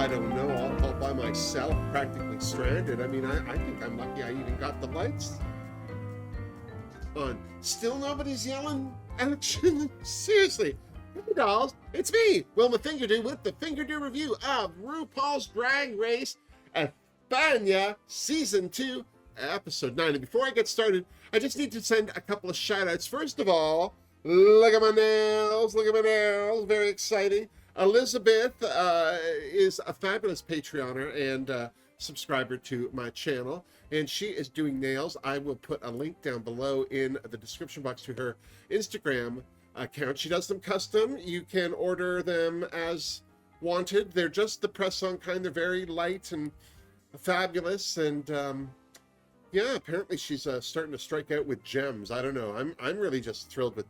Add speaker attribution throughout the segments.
Speaker 1: I don't know, all by myself, practically stranded. I mean, I think I'm lucky I even got the lights on. Still nobody's yelling action? Seriously. Hey dolls, it's me, Wilma Fingerdoo, with the Fingerdoo review of RuPaul's Drag Race España Season 2, Episode 9. And before I get started, I just need to send a couple of shout-outs. First of all, look at my nails, very exciting. Elizabeth is a fabulous Patreoner and subscriber to my channel, and she is doing nails. I will put a link down below in the description box to her Instagram account. She does them custom. You can order them as wanted. They're just the press-on kind. They're very light and fabulous, and yeah, apparently she's starting to strike out with gems. I don't know. I'm really just thrilled with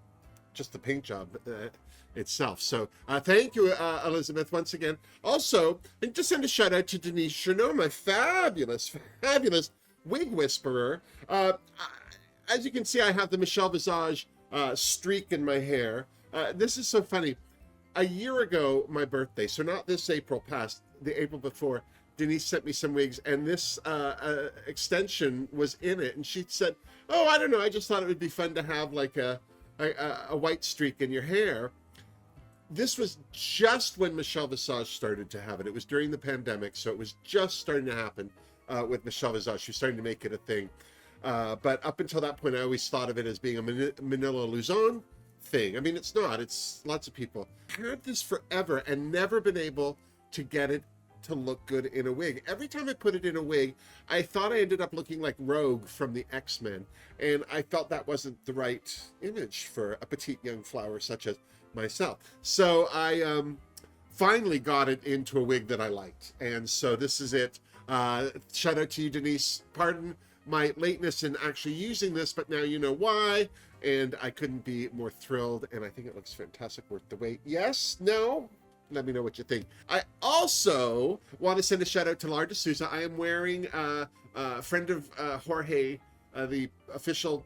Speaker 1: just the paint job itself. So thank you, Elizabeth, once again. Also, and just send a shout out to Denise Cherneau, my fabulous wig whisperer. As you can see, I have the Michelle Visage streak in my hair. This is so funny. A year ago, my birthday, so not this April past, the April before, Denise sent me some wigs, and this extension was in it, and she said, oh, I don't know, I just thought it would be fun to have like a white streak in your hair. This was just when Michelle Visage started to have it. It was during the pandemic, so it was just starting to happen with Michelle Visage. She was starting to make it a thing. But up until that point, I always thought of it as being a Manila Luzon thing. I mean, it's not. It's lots of people. I had this forever and never been able to get it to look good in a wig. Every time I put it in a wig, I thought I ended up looking like Rogue from the X-Men, and I felt that wasn't the right image for a petite young flower such as myself. So I finally got it into a wig that I liked, and so this is it. Shout out to you, Denise. Pardon my lateness in actually using this, but now you know why, and I couldn't be more thrilled, and I think it looks fantastic, worth the wait. Yes? No? Let me know what you think. I also want to send a shout out to Lara D'Souza. I am wearing a friend of Jorge, the official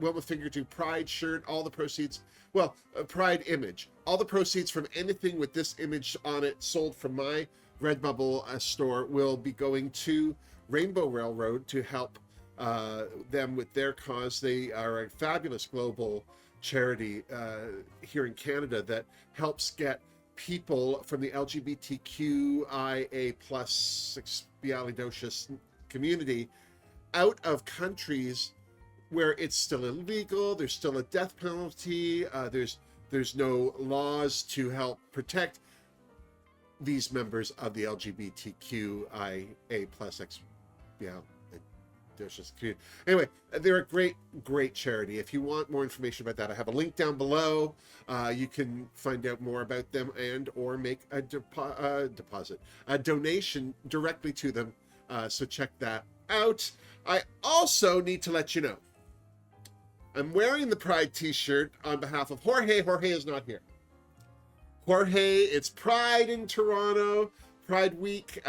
Speaker 1: Wilma Fingerdoo Pride shirt. All the proceeds, well, Pride image. All the proceeds from anything with this image on it sold from my Redbubble store will be going to Rainbow Railroad to help them with their cause. They are a fabulous global charity here in Canada that helps get people from the LGBTQIA plus expialidocious community out of countries where it's still illegal, there's still a death penalty, there's no laws to help protect these members of the LGBTQIA plus community. Anyway, they're a great charity. If you want more information about that, I have a link down below. You can find out more about them and or make a donation directly to them. So check that out. I also need to let you know, I'm wearing the Pride t-shirt on behalf of Jorge. Jorge is not here. Jorge, it's Pride in Toronto, Pride Week.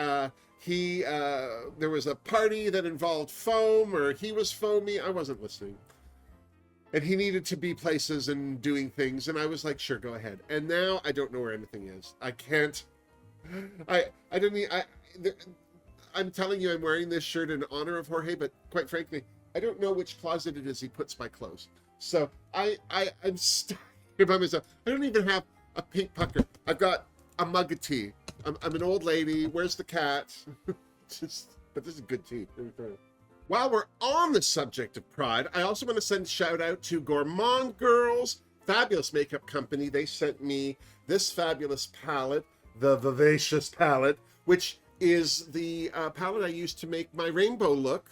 Speaker 1: There was a party that involved foam, or he was foamy. I wasn't listening. And he needed to be places and doing things, and I was like, sure, go ahead. And now I don't know where anything is. I can't. I'm telling you, I'm wearing this shirt in honor of Jorge, but quite frankly, I don't know which closet it is he puts my clothes. So I'm stuck by myself. I don't even have a pink pucker. I've got a mug of tea. I'm an old lady. Where's the cat? But this is good tea. While we're on the subject of Pride, I also want to send a shout out to Gourmand Girls, fabulous makeup company. They sent me this fabulous palette, the Vivacious palette, which is the palette I used to make my rainbow look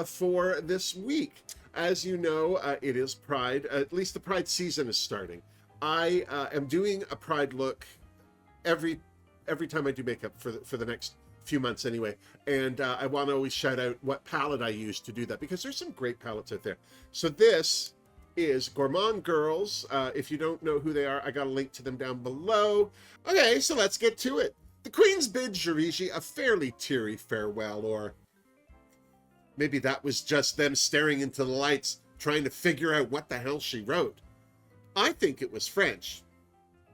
Speaker 1: for this week. As you know, it is Pride. At least the Pride season is starting. I am doing a Pride look every time I do makeup for the next few months anyway, and I want to always shout out what palette I use to do that, because there's some great palettes out there. So this is Gourmand Girls. If you don't know who they are, I got a link to them down below. Okay, so let's get to it. The Queen's bids Jiriji a fairly teary farewell, or maybe that was just them staring into the lights trying to figure out what the hell she wrote. I think it was French.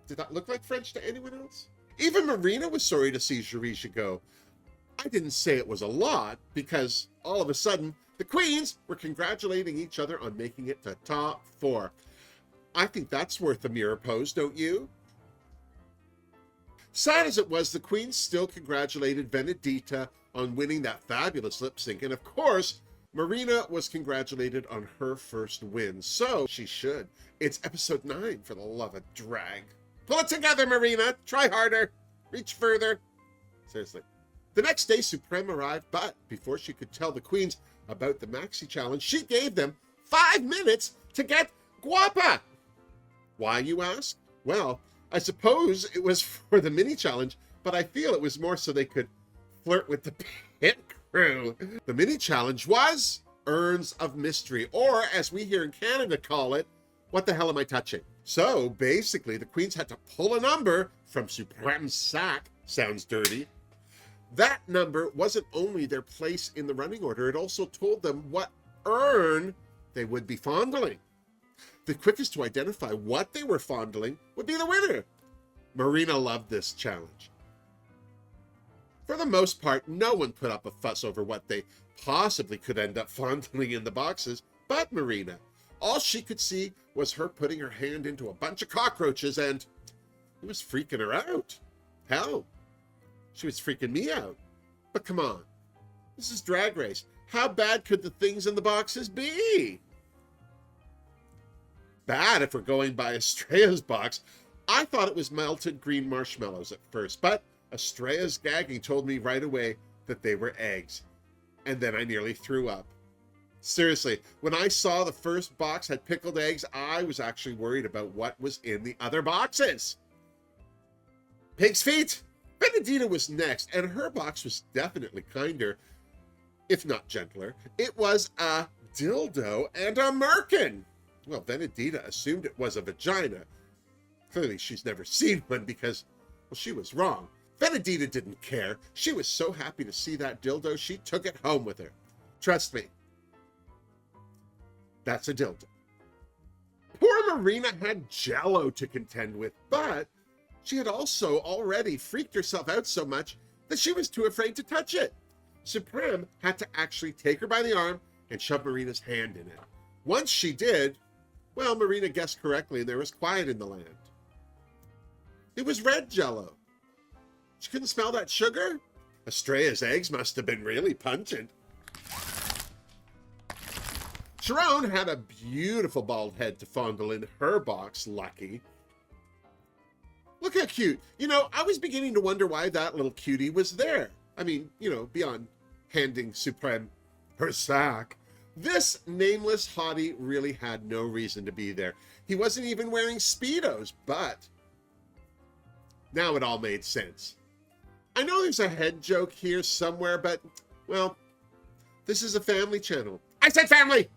Speaker 1: Did that look like French to anyone else? Even Marina was sorry to see Jerusha go. I didn't say it was a lot, because all of a sudden, the queens were congratulating each other on making it to top 4. I think that's worth a mirror pose, don't you? Sad as it was, the queens still congratulated Venedita on winning that fabulous lip sync, and of course, Marina was congratulated on her first win, so she should. It's episode 9, for the love of drag. Pull it together, Marina! Try harder! Reach further! Seriously. The next day, Supreme arrived, but before she could tell the queens about the Maxi Challenge, she gave them 5 minutes to get guapa! Why, you ask? Well, I suppose it was for the mini challenge, but I feel it was more so they could flirt with the pit crew. The mini challenge was Urns of Mystery, or as we here in Canada call it, what the hell am I touching? So basically, the queens had to pull a number from Supreme's sack. Sounds dirty. That number wasn't only their place in the running order, it also told them what urn they would be fondling. The quickest to identify what they were fondling would be the winner. Marina loved this challenge. For the most part, no one put up a fuss over what they possibly could end up fondling in the boxes, but Marina. All she could see was her putting her hand into a bunch of cockroaches, and it was freaking her out. Hell, she was freaking me out. But come on, this is Drag Race. How bad could the things in the boxes be? Bad if we're going by Estrella's box. I thought it was melted green marshmallows at first, but Estrella's gagging told me right away that they were eggs. And then I nearly threw up. Seriously, when I saw the first box had pickled eggs, I was actually worried about what was in the other boxes. Pig's feet! Venedita was next, and her box was definitely kinder, if not gentler. It was a dildo and a merkin. Well, Venedita assumed it was a vagina. Clearly, she's never seen one because, well, she was wrong. Venedita didn't care. She was so happy to see that dildo, she took it home with her. Trust me, that's a dildo. Poor Marina had Jell-O to contend with, but she had also already freaked herself out so much that she was too afraid to touch it. Supreme had to actually take her by the arm and shove Marina's hand in it. Once she did, well, Marina guessed correctly and there was quiet in the land. It was red Jell-O. She couldn't smell that sugar? Estrella's eggs must have been really pungent. Sharon had a beautiful bald head to fondle in her box, lucky. Look how cute. You know, I was beginning to wonder why that little cutie was there. I mean, you know, beyond handing Supreme her sack. This nameless hottie really had no reason to be there. He wasn't even wearing Speedos, but now it all made sense. I know there's a head joke here somewhere, but, well, this is a family channel. I said family!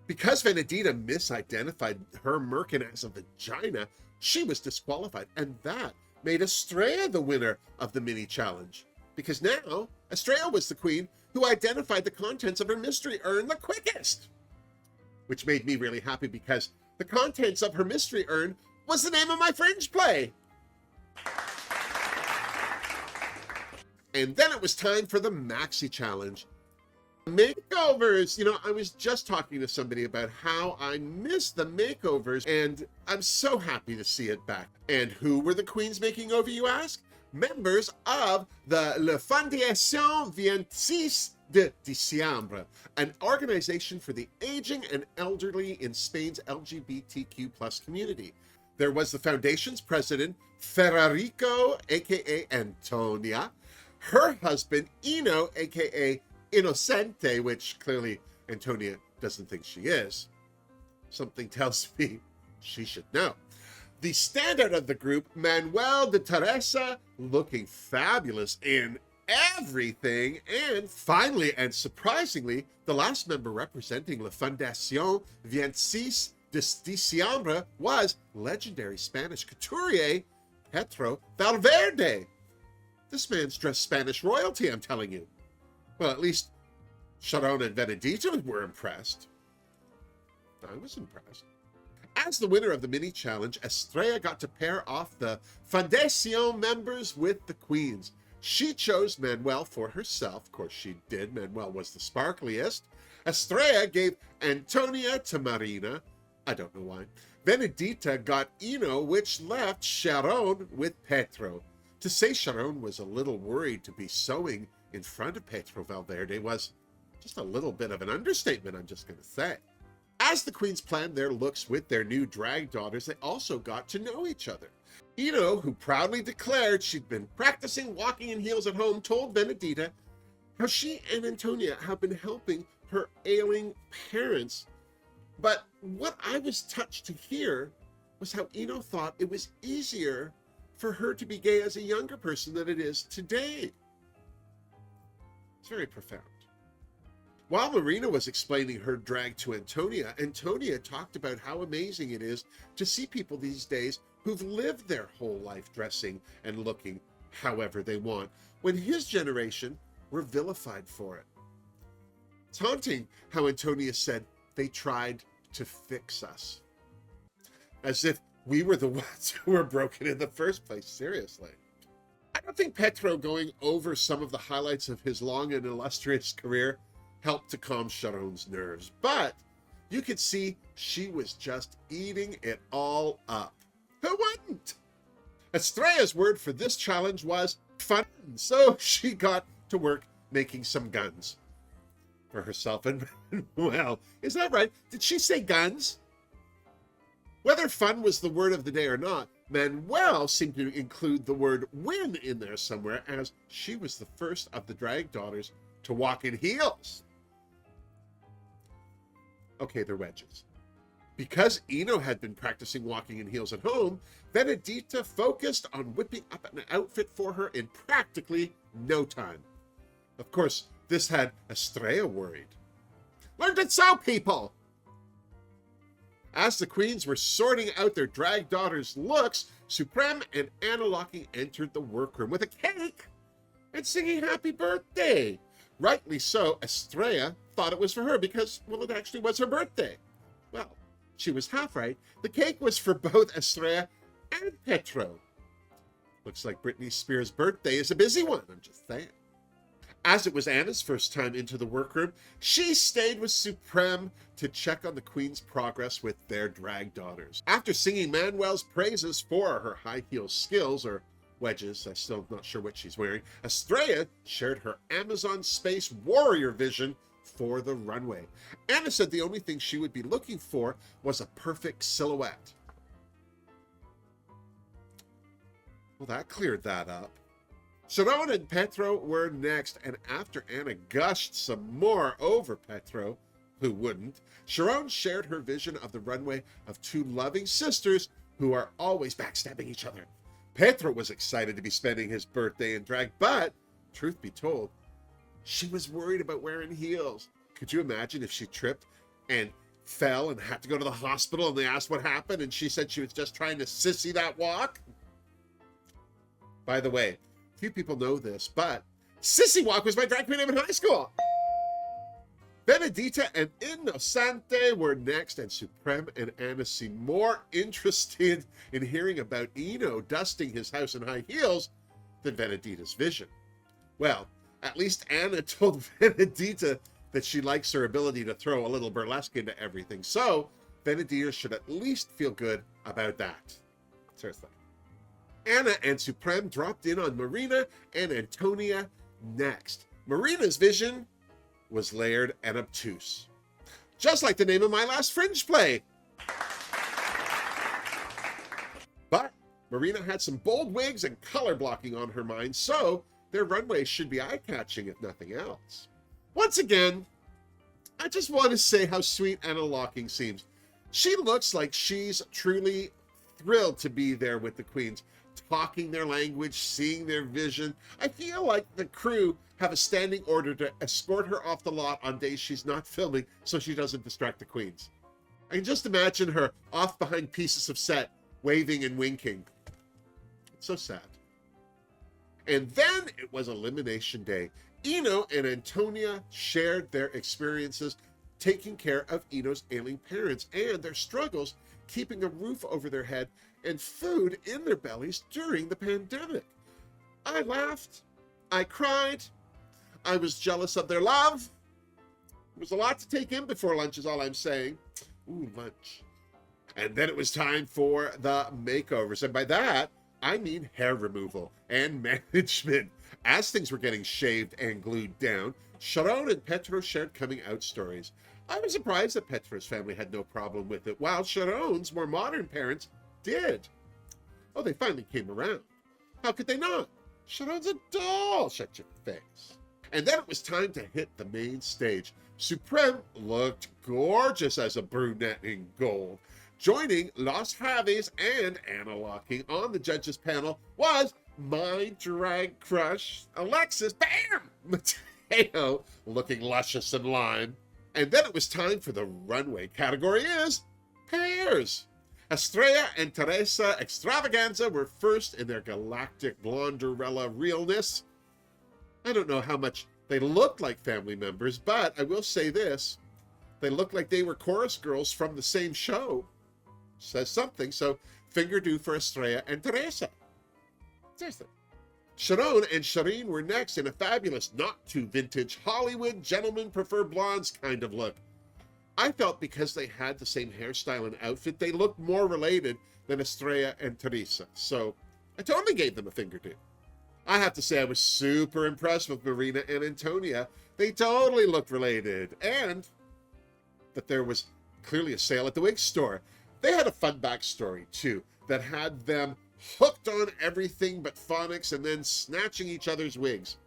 Speaker 1: Because Venedita misidentified her merkin as a vagina, she was disqualified, and that made Estrella the winner of the mini challenge. Because now, Estrella was the queen who identified the contents of her mystery urn the quickest. Which made me really happy because the contents of her mystery urn was the name of my fringe play. And then it was time for the Maxi Challenge. Makeovers. You know, I was just talking to somebody about how I miss the makeovers, and I'm so happy to see it back. And who were the queens making over, you ask? Members of the La Fondation 26 de Diciembre, an organization for the aging and elderly in Spain's LGBTQ plus community. There was the foundation's president, Federico, aka Antonia, her husband, Ino, aka Innocente, which clearly Antonia doesn't think she is. Something tells me she should know. The standout of the group, Manuel de Teresa, looking fabulous in everything. And finally, and surprisingly, the last member representing La Fondation 26 de Diciembre was legendary Spanish couturier Pedro Valverde. This man's dressed Spanish royalty, I'm telling you. Well, at least Sharon and Venedita were impressed. I was impressed. As the winner of the mini challenge, Estrella got to pair off the Fundación members with the queens. She chose Manuel for herself. Of course she did. Manuel was the sparkliest. Estrella gave Antonia to Marina. I don't know why. Benedita got Eno, which left Sharon with Petro. To say Sharon was a little worried to be sewing in front of Petro Valverde was just a little bit of an understatement, I'm just going to say. As the queens planned their looks with their new drag daughters, they also got to know each other. Eno, who proudly declared she'd been practicing walking in heels at home, told Benedita how she and Antonia have been helping her ailing parents. But what I was touched to hear was how Eno thought it was easier for her to be gay as a younger person than it is today. It's very profound. While Marina was explaining her drag to Antonia, Antonia talked about how amazing it is to see people these days who've lived their whole life dressing and looking however they want, when his generation were vilified for it. It's haunting how Antonia said they tried to fix us. As if we were the ones who were broken in the first place, seriously. I don't think Petro going over some of the highlights of his long and illustrious career helped to calm Sharon's nerves, but you could see she was just eating it all up. Who wouldn't? Estrella's word for this challenge was fun, so she got to work making some guns for herself and well, is that right? Did she say guns? Whether fun was the word of the day or not, Manuel seemed to include the word win in there somewhere, as she was the first of the drag daughters to walk in heels. Okay, they're wedges. Because Eno had been practicing walking in heels at home, Benedita focused on whipping up an outfit for her in practically no time. Of course, this had Estrella worried. Learn to sew, people! As the queens were sorting out their drag daughters' looks, Supreme and Anna Locking entered the workroom with a cake and singing happy birthday. Rightly so, Estrella thought it was for her because, well, it actually was her birthday. Well, she was half right. The cake was for both Estrella and Petro. Looks like Britney Spears' birthday is a busy one, I'm just saying. As it was Anna's first time into the workroom, she stayed with Supreme to check on the queen's progress with their drag daughters. After singing Manuel's praises for her high heel skills, or wedges, I'm still not sure what she's wearing, Estrella shared her Amazon Space Warrior vision for the runway. Anna said the only thing she would be looking for was a perfect silhouette. Well, that cleared that up. Sharon and Petro were next, and after Anna gushed some more over Petro, who wouldn't, Sharon shared her vision of the runway of two loving sisters who are always backstabbing each other. Petro was excited to be spending his birthday in drag, but, truth be told, she was worried about wearing heels. Could you imagine if she tripped and fell and had to go to the hospital and they asked what happened and she said she was just trying to sissy that walk? By the way, few people know this, but Sissy Walk was my drag queen name in high school. Benedita and Innocente were next, and Supreme and Anna seemed more interested in hearing about Eno dusting his house in high heels than Benedita's vision. Well, at least Anna told Benedita that she likes her ability to throw a little burlesque into everything, so Benedita should at least feel good about that. Seriously. Anna and Supreme dropped in on Marina and Antonia next. Marina's vision was layered and obtuse, just like the name of my last Fringe play. But Marina had some bold wigs and color blocking on her mind, so their runway should be eye-catching if nothing else. Once again, I just want to say how sweet Anna Locking seems. She looks like she's truly thrilled to be there with the queens, talking their language, seeing their vision. I feel like the crew have a standing order to escort her off the lot on days she's not filming so she doesn't distract the queens. I can just imagine her off behind pieces of set, waving and winking. It's so sad. And then it was Elimination Day. Eno and Antonia shared their experiences taking care of Eno's ailing parents and their struggles keeping a roof over their head and food in their bellies during the pandemic. I laughed, I cried, I was jealous of their love. It was a lot to take in before lunch is all I'm saying. Ooh, lunch. And then it was time for the makeovers. And by that, I mean hair removal and management. As things were getting shaved and glued down, Sharon and Petro shared coming out stories. I was surprised that Petro's family had no problem with it, while Sharon's more modern parents did. Oh, they finally came around. How could they not? Sharon's a doll. Shut your face. And then it was time to hit the main stage. Supreme looked gorgeous as a brunette in gold. Joining Los Javis and Anna Locking on the judges panel was my drag crush, Alexis, bam! Mateo, looking luscious and lime. And then it was time for the runway. Category is pairs. Estrella and Teresa Extravaganza were first in their galactic blonderella realness. I don't know how much they looked like family members, but I will say this. They looked like they were chorus girls from the same show. Says something, so Fingerdoo for Estrella and Teresa. Seriously. Sharon and Shireen were next in a fabulous, not too vintage Hollywood gentlemen prefer blondes kind of look. I felt because they had the same hairstyle and outfit, they looked more related than Estrella and Teresa. So I totally gave them a Fingerdoo. I have to say I was super impressed with Marina and Antonia. They totally looked related. And that there was clearly a sale at the wig store. They had a fun backstory, too, that had them hooked on everything but phonics and then snatching each other's wigs.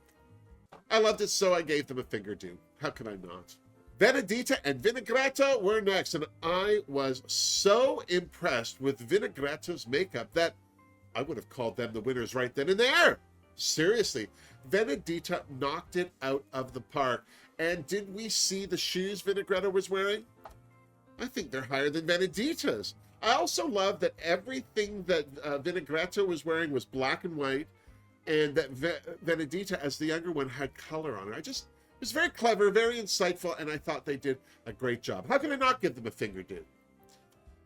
Speaker 1: I loved it, so I gave them a Fingerdoo. How could I not? Benedita and Vinaigretta were next, and I was so impressed with Vinaigretta's makeup that I would have called them the winners right then and there. Seriously, Benedita knocked it out of the park. And did we see the shoes Vinaigretta was wearing? I think they're higher than Benedita's. I also love that everything that Vinaigretta was wearing was black and white, and that Benedita, as the younger one, had color on her. It was very clever, very insightful, and I thought they did a great job. How can I not give them a Fingerdoo?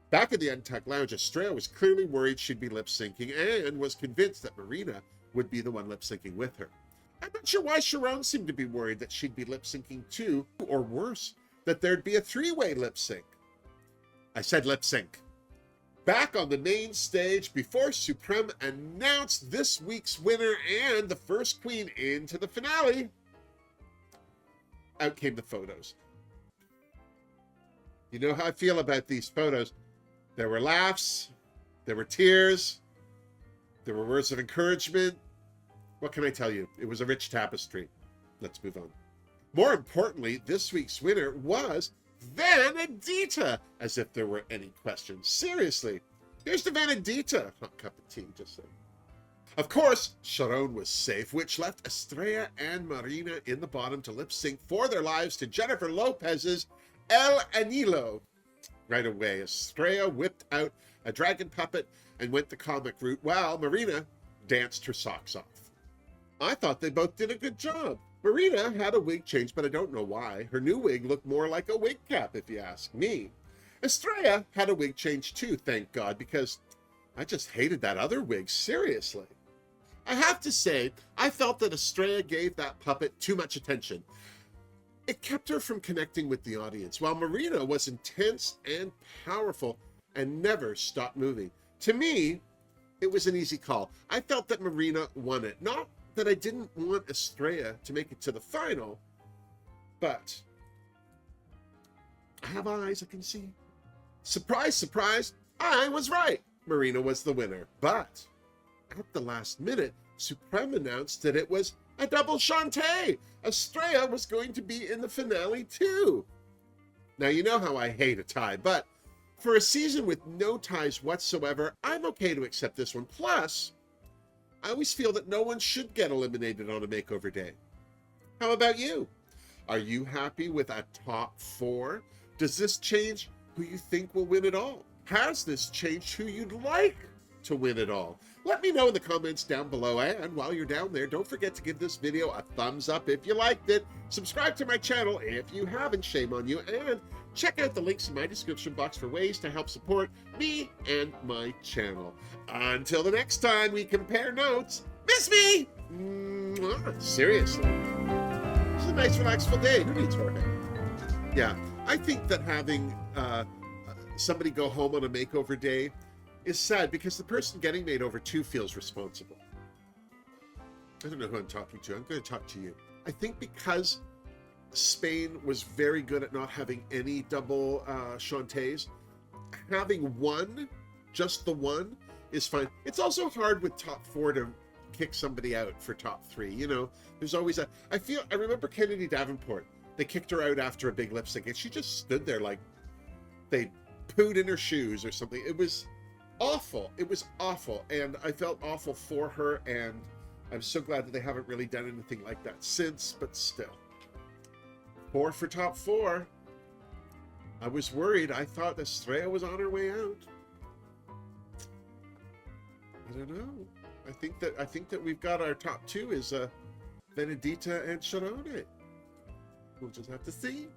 Speaker 1: Back in the Untucked Lounge, Estrella was clearly worried she'd be lip-syncing and was convinced that Marina would be the one lip-syncing with her. I'm not sure why Sharon seemed to be worried that she'd be lip-syncing too, or worse, that there'd be a three-way lip-sync. I said lip-sync. Back on the main stage, before Supreme announced this week's winner and the first queen into the finale, out came the photos. You know how I feel about these photos. There were laughs, there were tears, there were words of encouragement. What can I tell you? It was a rich tapestry. Let's move on. More importantly, this week's winner was Vanedita, as if there were any questions. Seriously, here's the Vanedita. Hot cup of tea, just saying. Of course, Sharon was safe, which left Estrella and Marina in the bottom to lip sync for their lives to Jennifer Lopez's El Anillo. Right away, Estrella whipped out a dragon puppet and went the comic route, while Marina danced her socks off. I thought they both did a good job. Marina had a wig change, but I don't know why. Her new wig looked more like a wig cap, if you ask me. Estrella had a wig change too, thank God, because I just hated that other wig, seriously. I have to say, I felt that Estrella gave that puppet too much attention. It kept her from connecting with the audience, while Marina was intense and powerful and never stopped moving. To me, it was an easy call. I felt that Marina won it. Not that I didn't want Estrella to make it to the final, but I have eyes, I can see. Surprise, surprise, I was right. Marina was the winner, but at the last minute, Supreme announced that it was a double Shantae. Estrella was going to be in the finale too. Now, you know how I hate a tie, but for a season with no ties whatsoever, I'm okay to accept this one. Plus, I always feel that no one should get eliminated on a makeover day. How about you? Are you happy with a top 4? Does this change who you think will win it all? Has this changed who you'd like to win it all? Let me know in the comments down below, and while you're down there, don't forget to give this video a thumbs up if you liked it, subscribe to my channel if you haven't, shame on you, and check out the links in my description box for ways to help support me and my channel. Until the next time we compare notes, miss me! Seriously. It's a nice, relaxful day. Who needs work? Yeah, I think that having somebody go home on a makeover day is sad because the person getting made over too feels responsible. I don't know who I'm talking to. I'm going to talk to you. I think because Spain was very good at not having any double chantés, having one, just the one, is fine. It's also hard with top 4 to kick somebody out for top 3. You know, there's always a... I remember Kennedy Davenport. They kicked her out after a big lip sync, and she just stood there like they pooed in her shoes or something. It was awful. It was awful, and I felt awful for her, and I'm so glad that they haven't really done anything like that since, but still. 4 for top 4. I was worried. I thought Estrella was on her way out. I don't know. I think that we've got our top 2 is Benedita and Sharone. We'll just have to see.